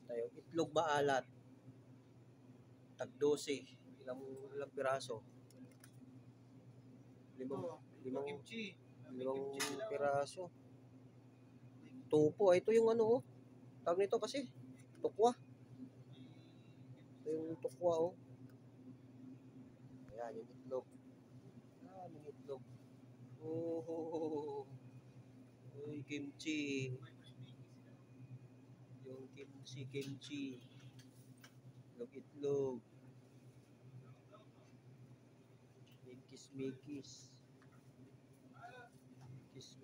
Tayo, itlog maalat. Tag 12. Ilang piraso? Limang piraso. Tupo. Ito yung ano, oh. Tawag nito kasi. Tukwa. Ito yung tukwa, oh. Ayan, yung itlog. Ayan, yung itlog. Oh. Uy, kimchi. Yung kimchi. Itlog. Mikis.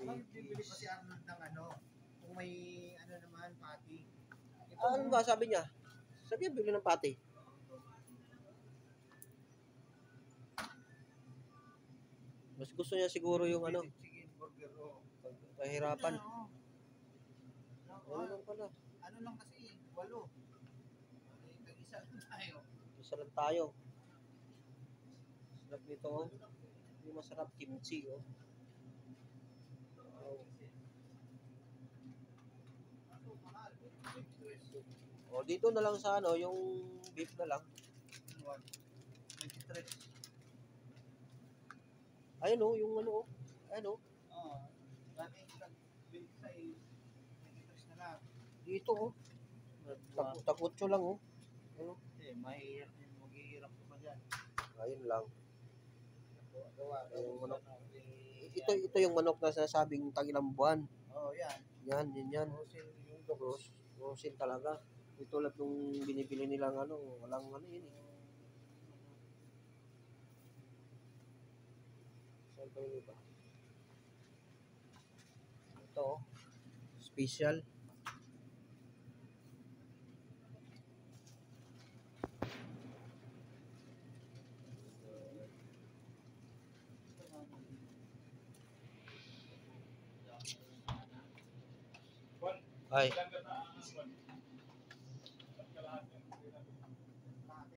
Bibili pa si Arnold ng ano, kung may ano naman, patty. Ano ba sabi niya? Sabi niya, bibili ng patty. Mas gusto niya siguro yung ano, Chicken burger, oh. kahirapan. Ano lang pala? Ano lang kasi, 8. Tag-isa lang tayo. Isa lang tayo. Sarap nito, oh. Yung masarap kimchi, oh. Wow. Oh, dito na lang sa ano, yung beef na lang. 23. Ayun, oh, yung ano, oh. Ayun, oh. Oo. Dati yung 26, 23 na lang. Dito, oh. Tag-8 lang, oh. Ano? Mahirap din, maghihirap ko pa dyan. Ayun lang. Yung manok. Yung Ito yung manok na sinasabing tag-ilang buwan. Oo, yan. Yan. Yung dogos. Rosin talaga. Ito lang yung binibili nilang ano, walang ano yun eh. Saan pa yung iba? Ito, oh. Special. Ay.